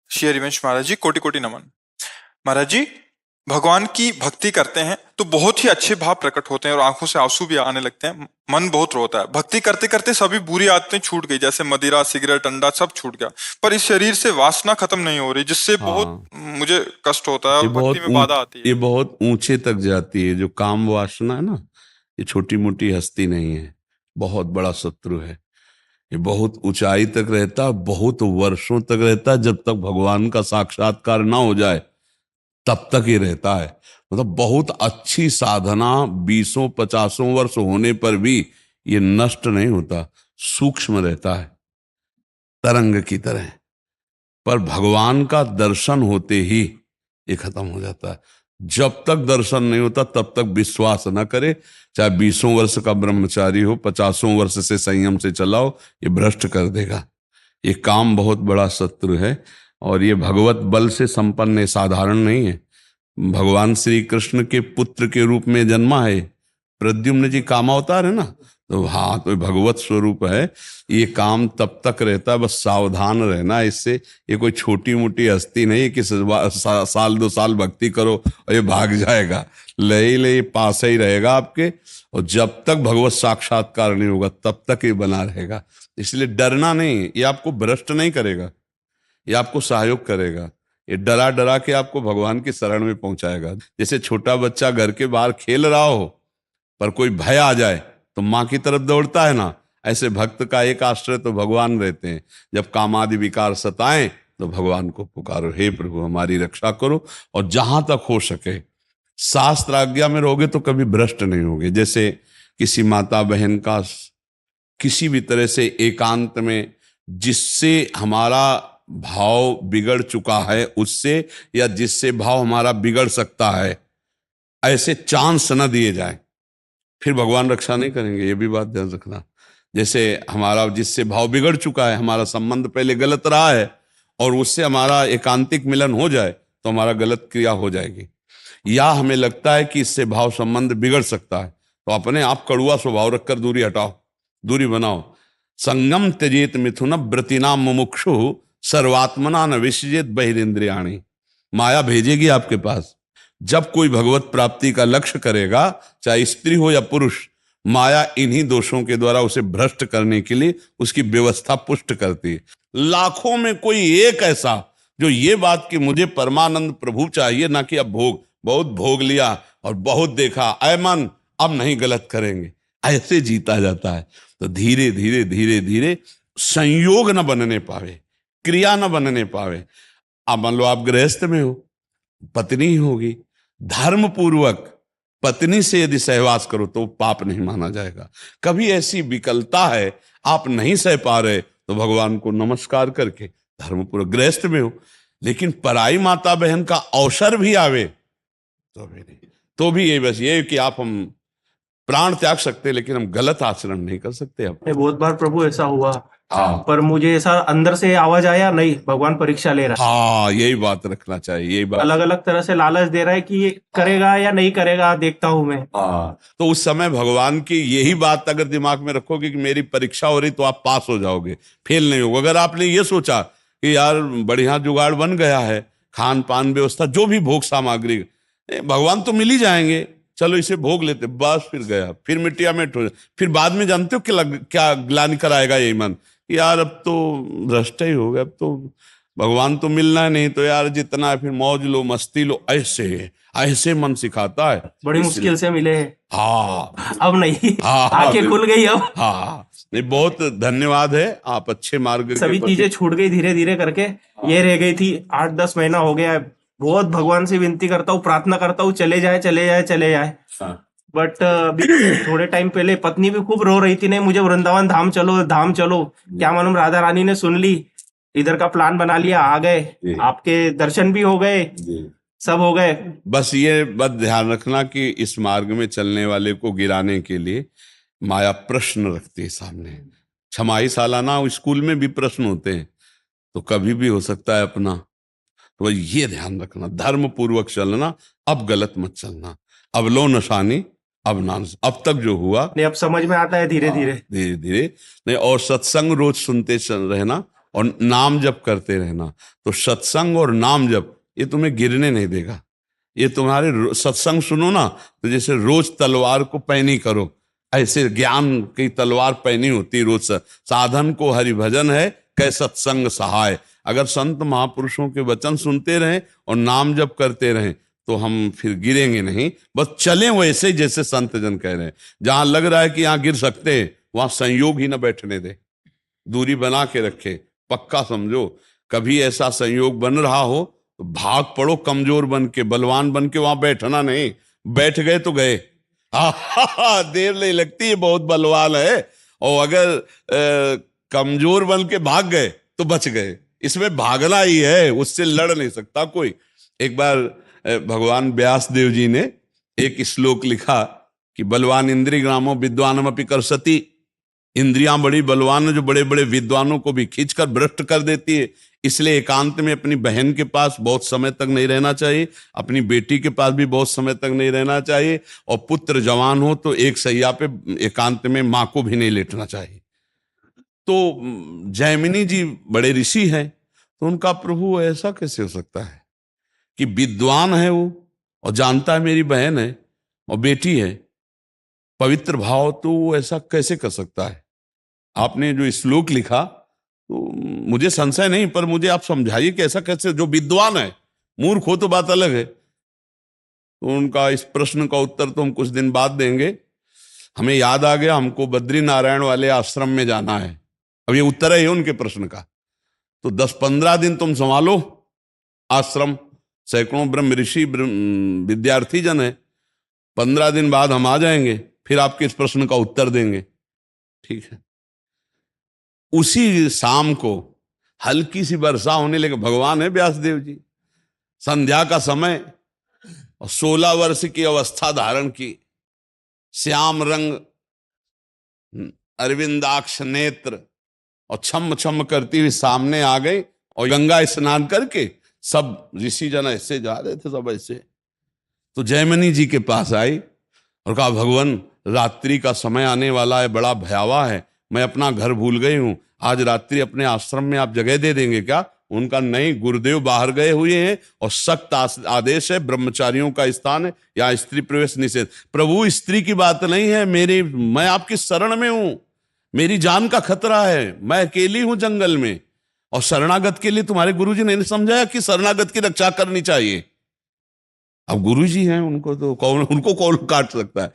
श्री हरिवंश महाराज जी, कोटि कोटि नमन। महाराज जी, भगवान की भक्ति करते हैं तो बहुत ही अच्छे भाव प्रकट होते हैं और आंखों से आंसू भी आने लगते हैं, मन बहुत रोता है। भक्ति करते करते सभी बुरी आदतें छूट गई, जैसे मदिरा, सिगरेट, अंडा सब छूट गया, पर इस शरीर से वासना खत्म नहीं हो रही, जिससे बहुत हाँ, मुझे कष्ट होता है ये और भक्ति बहुत में बाधा आती ये है। बहुत ऊंचे तक जाती है। जो काम वासना है ना, ये छोटी मोटी हस्ती नहीं है, बहुत बड़ा शत्रु है। ये बहुत ऊंचाई तक रहता है, बहुत वर्षों तक रहता है। जब तक भगवान का साक्षात्कार ना हो जाए तब तक ये रहता है। मतलब बहुत अच्छी साधना 20-50 वर्ष होने पर भी ये नष्ट नहीं होता, सूक्ष्म रहता है, तरंग की तरह। पर भगवान का दर्शन होते ही ये खत्म हो जाता है। जब तक दर्शन नहीं होता तब तक विश्वास न करे। चाहे 20 वर्ष का ब्रह्मचारी हो, 50 वर्ष से संयम से चलाओ, ये भ्रष्ट कर देगा। ये काम बहुत बड़ा शत्रु है और ये भगवत बल से संपन्न है, साधारण नहीं है। भगवान श्री कृष्ण के पुत्र के रूप में जन्मा है। प्रद्युम्न जी कामावतार है ना, तो हाँ, तो भगवत स्वरूप है। ये काम तब तक रहता है, बस सावधान रहना इससे। ये कोई छोटी मोटी हस्ती नहीं है कि साल 2 साल भक्ति करो और ये भाग जाएगा। ले पास ही रहेगा आपके, और जब तक भगवत साक्षात्कार नहीं होगा तब तक ये बना रहेगा। इसलिए डरना नहीं, ये आपको भ्रष्ट नहीं करेगा, ये आपको सहयोग करेगा। ये डरा डरा के आपको भगवान की शरण में पहुंचाएगा। जैसे छोटा बच्चा घर के बाहर खेल रहा हो, पर कोई भय आ जाए तो माँ की तरफ दौड़ता है ना, ऐसे भक्त का एक आश्रय तो भगवान रहते हैं। जब कामादि विकार सताएं तो भगवान को पुकारो, हे प्रभु हमारी रक्षा करो। और जहां तक हो सके शास्त्र आज्ञा में रहोगे तो कभी भ्रष्ट नहीं होगे। जैसे किसी माता बहन का किसी भी तरह से एकांत में जिससे हमारा भाव बिगड़ चुका है उससे, या जिससे भाव हमारा बिगड़ सकता है, ऐसे चांस न दिए जाए, फिर भगवान रक्षा नहीं करेंगे। ये भी बात ध्यान रखना। जैसे हमारा जिससे भाव बिगड़ चुका है, हमारा संबंध पहले गलत रहा है, और उससे हमारा एकांतिक मिलन हो जाए तो हमारा गलत क्रिया हो जाएगी। या हमें लगता है कि इससे भाव संबंध बिगड़ सकता है, तो अपने आप कड़ुआ स्वभाव रखकर दूरी हटाओ, दूरी बनाओ। संगम त्यजेत मिथुन व्रतिनाम मुमुक्षु सर्वात्मना न विसृजेत बहिरिंद्रियाणि। माया भेजेगी आपके पास। जब कोई भगवत प्राप्ति का लक्ष्य करेगा, चाहे स्त्री हो या पुरुष, माया इन्हीं दोषों के द्वारा उसे भ्रष्ट करने के लिए उसकी व्यवस्था पुष्ट करती है। लाखों में कोई एक ऐसा जो ये बात कि मुझे परमानंद प्रभु चाहिए, ना कि अब भोग, बहुत भोग लिया और बहुत देखा, ऐ मन अब नहीं गलत करेंगे, ऐसे जीता जाता है। तो धीरे धीरे धीरे धीरे संयोग न बनने पावे, क्रिया न बनने पावे। अब मान लो आप गृहस्थ में हो, पत्नी ही होगी, धर्म पूर्वक पत्नी से यदि सहवास करो तो पाप नहीं माना जाएगा। कभी ऐसी विकलता है, आप नहीं सह पा रहे, तो भगवान को नमस्कार करके धर्म पूर्वक, गृहस्थ में हो, लेकिन पराई माता बहन का अवसर भी आवे तो भी नहीं। तो भी ये बस ये कि आप हम प्राण त्याग सकते, लेकिन हम गलत आचरण नहीं कर सकते। अब बहुत बार प्रभु ऐसा हुआ, हाँ, पर मुझे ऐसा अंदर से आवाज आया, नहीं भगवान परीक्षा ले रहा है। हाँ, यही बात रखना चाहिए, यही बात। अलग अलग तरह से लालच दे रहा है कि ये करेगा या नहीं करेगा, देखता हूं मैं। हाँ, तो उस समय भगवान की यही बात अगर दिमाग में रखोगे कि मेरी परीक्षा हो रही, तो आप पास हो जाओगे, फेल नहीं होगा। अगर आपने ये सोचा कि यार बढ़िया जुगाड़ बन गया है, खान पान व्यवस्था, जो भी भोग सामग्री, भगवान तो मिल ही जाएंगे, चलो इसे भोग लेते, बस फिर गया, फिर मिट्टिया मिट हो। फिर बाद में जानते हो क्या ग्लानि कराएगा यही मन, यार अब तो भ्रष्ट ही हो गया, अब तो भगवान तो मिलना है नहीं, तो यार जितना है फिर मौज लो, मस्ती लो, ऐसे ऐसे मन सिखाता है। बड़ी मुश्किल से मिले हैं। हाँ, अब नहीं, हाँ, आंखें खुल गई अब। हाँ, नहीं, बहुत धन्यवाद है, आप अच्छे मार्ग के सभी प्रति। चीजें छूट गई धीरे धीरे करके। ये रह गई थी, 8-10 महीना हो गया है। बहुत भगवान से विनती करता हूँ, प्रार्थना करता हूँ, चले जाए चले जाए चले जाए। हाँ, बट अभी थोड़े टाइम पहले पत्नी भी खूब रो रही थी, नहीं मुझे वृंदावन धाम चलो, धाम चलो। क्या मालूम राधा रानी ने सुन ली, इधर का प्लान बना लिया, आ गए, आपके दर्शन भी हो गए, सब हो गए। बस ये बात ध्यान रखना कि इस मार्ग में चलने वाले को गिराने के लिए माया प्रश्न रखती है सामने। छमाही सालाना स्कूल में भी प्रश्न होते हैं, तो कभी भी हो सकता है अपना। तो ये ध्यान रखना, धर्म पूर्वक चलना, अब गलत मत चलना। अब लो नशानी, अब ना, अब तक जो हुआ नहीं अब समझ में आता है धीरे धीरे। धीरे धीरे। नहीं, और सत्संग रोज सुनते रहना, और नाम जप करते रहना। तो सत्संग और नाम जप ये तुम्हें गिरने नहीं देगा। ये तुम्हारे सत्संग सुनो ना, तो जैसे रोज तलवार को पैनी करो, ऐसे ज्ञान की तलवार पैनी होती रोज। साधन को हरि भजन है, कै सत्संग सहाय। अगर संत महापुरुषों के वचन सुनते रहें और नाम जप करते रहें तो हम फिर गिरेंगे नहीं, बस चलें वैसे ही जैसे संत जन कह रहे हैं। जहां लग रहा है कि यहां गिर सकते हैं, वहां संयोग ही ना बैठने दे, दूरी बना के रखे। पक्का समझो, कभी ऐसा संयोग बन रहा हो तो भाग पड़ो कमजोर बन के, बलवान बन के वहां बैठना नहीं। बैठ गए तो गए, देर नहीं लगती, है बहुत बलवान है। और अगर कमजोर बन के भाग गए तो बच गए। इसमें भागना ही है, उससे लड़ नहीं सकता कोई। एक बार भगवान व्यास देव जी ने एक श्लोक लिखा कि बलवान इंद्रिय ग्रामो विद्वानमपि कर्षति। इंद्रियां बड़ी बलवान है, जो बड़े बड़े विद्वानों को भी खींचकर भ्रष्ट कर देती है। इसलिए एकांत में अपनी बहन के पास बहुत समय तक नहीं रहना चाहिए, अपनी बेटी के पास भी बहुत समय तक नहीं रहना चाहिए, और पुत्र जवान हो तो एक सैया पे एकांत में मां को भी नहीं लेटना चाहिए। तो जैमिनी जी बड़े ऋषि हैं, तो उनका प्रभु ऐसा कैसे हो सकता है कि विद्वान है वो और जानता है मेरी बहन है और बेटी है, पवित्र भाव, तो वो ऐसा कैसे कर सकता है? आपने जो श्लोक लिखा तो मुझे संशय नहीं, पर मुझे आप समझाइए कि ऐसा कैसे, जो विद्वान है, मूर्ख हो तो बात अलग है। तो उनका इस प्रश्न का उत्तर तो हम कुछ दिन बाद देंगे। हमें याद आ गया, हमको बद्री नारायण वाले आश्रम में जाना है। अब ये उत्तर है उनके प्रश्न का। तो 10-15 दिन तुम संभालो आश्रम, सैकड़ों ब्रह्म ऋषि विद्यार्थी जन है। 15 दिन बाद हम आ जाएंगे, फिर आपके इस प्रश्न का उत्तर देंगे, ठीक है? उसी शाम को हल्की सी वर्षा होने लगी। भगवान है व्यासदेव जी, संध्या का समय, और 16 वर्ष की अवस्था धारण की, श्याम रंग अरविंदाक्ष नेत्र, और छम छम करती हुई सामने आ गई। और गंगा स्नान करके सब ऋषि जन ऐसे जा रहे थे, सब ऐसे। तो जयमिनी जी के पास आई और कहा, भगवान रात्रि का समय आने वाला है, बड़ा भयावह है, मैं अपना घर भूल गई हूं, आज रात्रि अपने आश्रम में आप जगह दे देंगे क्या? उनका नहीं, गुरुदेव बाहर गए हुए हैं और सख्त आदेश है, ब्रह्मचारियों का स्थान है, या स्त्री प्रवेश निषेध। प्रभु स्त्री की बात नहीं है, मैं आपकी शरण में हूं, मेरी जान का खतरा है, मैं अकेली हूं जंगल में। और शरणागत के लिए तुम्हारे गुरुजी ने समझाया कि शरणागत की रक्षा करनी चाहिए। अब गुरुजी हैं, उनको कौन काट सकता है?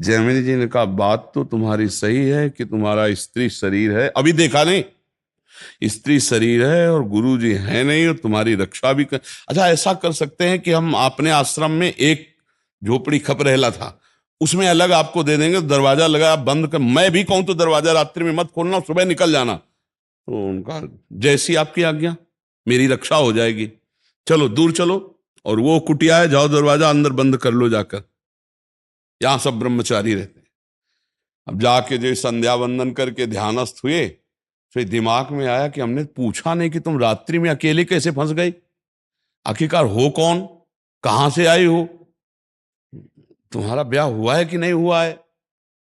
जैमिनी जी ने कहा, बात तो तुम्हारी सही है कि तुम्हारा स्त्री शरीर है, अभी देखा नहीं, स्त्री शरीर है और गुरु जी है नहीं, और तुम्हारी रक्षा भी कर। अच्छा, ऐसा कर सकते हैं कि हम अपने आश्रम में एक झोपड़ी खप रहला था, उसमें अलग आपको दे देंगे, दरवाजा लगा, आप बंद कर, मैं भी कहूं तो दरवाजा रात्रि में मत खोलना, सुबह निकल जाना। तो उनका, जैसी आपकी आज्ञा, मेरी रक्षा हो जाएगी, चलो दूर चलो, और वो कुटिया है, जाओ दरवाजा अंदर बंद कर लो जाकर, यहां सब ब्रह्मचारी रहते हैं। अब जाके जो संध्या वंदन करके ध्यानस्थ हुए, फिर दिमाग में आया कि हमने पूछा नहीं कि तुम रात्रि में अकेले कैसे फंस गई, आखिरकार हो कौन, कहां से आई हो, तुम्हारा ब्याह हुआ है कि नहीं हुआ है,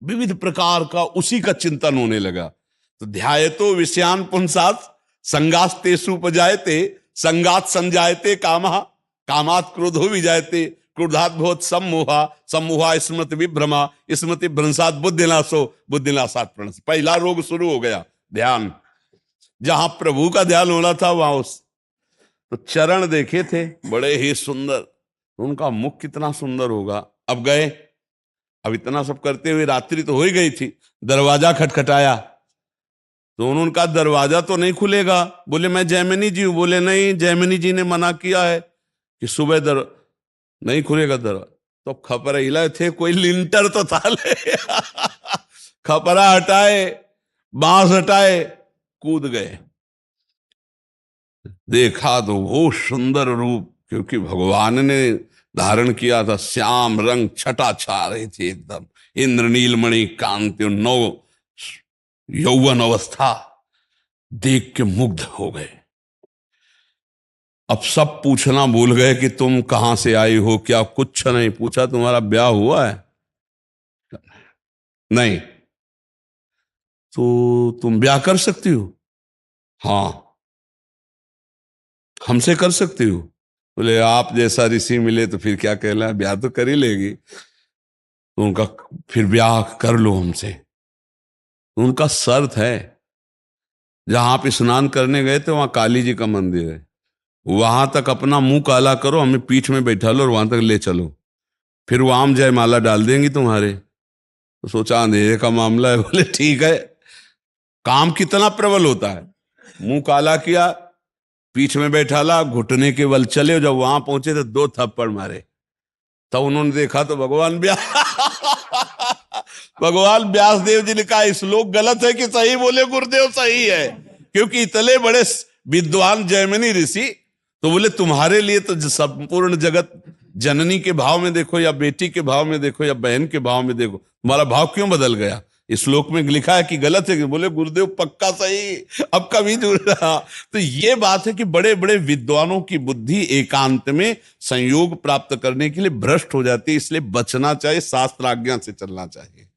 विविध प्रकार का उसी का चिंतन होने लगा। तो ध्यायतो विषयान पुंसात संगास्तेषु उपजायते, संगात संजायते कामः, कामात् क्रोधो विजायते, क्रोधात् भवत् सम्मोहा, सम्मोहा स्मृति विभ्रमा, स्मृति भ्रंशात् बुद्धिनाशो, बुद्धिनाशात् प्रणश। पहला रोग शुरू हो गया, ध्यान। जहां प्रभु का ध्यान होना था वहां तो चरण देखे थे बड़े ही सुंदर, उनका मुख कितना सुंदर होगा। अब गए, अब इतना सब करते हुए रात्रि तो हो ही गई थी, दरवाजा खटखटाया, तो उन्होंने कहा दरवाजा तो नहीं खुलेगा। बोले मैं जैमिनी जी हूं। बोले नहीं, जैमिनी जी ने मना किया है कि सुबह नहीं खुलेगा दरवाजा। तो खपरा हिलाए थे, कोई लिंटर तो था ले खपरा हटाए, बांस हटाए, कूद गए। देखा तो वो सुंदर रूप, क्योंकि भगवान ने धारण किया था, श्याम रंग, छटा छा रही थी एकदम, इंद्रनीलमणि कांति, नौ यौवन अवस्था, देख के मुग्ध हो गए। अब सब पूछना भूल गए कि तुम कहां से आई हो, क्या कुछ नहीं पूछा, तुम्हारा ब्याह हुआ है? नहीं। तो तुम ब्याह कर सकती हो? हाँ, हमसे कर सकती हो? बोले आप जैसा ऋषि मिले तो फिर क्या कहना, ब्याह तो कर ही लेगी। तो उनका फिर ब्याह कर लो हमसे। उनका शर्त है, जहां आप स्नान करने गए थे वहां काली जी का मंदिर है, वहां तक अपना मुंह काला करो, हमें पीठ में बैठा लो और वहां तक ले चलो, फिर वो आम जयमाला डाल देंगी तुम्हारे। तो सोचा अंधेरे का मामला है, बोले ठीक है। काम कितना प्रबल होता है, मुंह काला किया, पीठ में बैठा ला, घुटने के बल चले। जब वहां पहुंचे तो 2 थप्पड़ मारे। तब उन्होंने देखा तो भगवान भगवान व्यास देव जी ने कहा श्लोक गलत है कि सही? बोले गुरुदेव सही है, क्योंकि इतने बड़े विद्वान जैमिनी ऋषि, तो बोले तुम्हारे लिए तो संपूर्ण जगत जननी के भाव में देखो या बेटी के भाव में देखो या बहन के भाव में देखो, तुम्हारा भाव क्यों बदल गया? इस श्लोक में लिखा है कि गलत है कि? बोले गुरुदेव पक्का सही, अब कभी जुड़ रहा। तो ये बात है कि बड़े बड़े विद्वानों की बुद्धि एकांत में संयोग प्राप्त करने के लिए भ्रष्ट हो जाती है, इसलिए बचना चाहिए, शास्त्र आज्ञा से चलना चाहिए।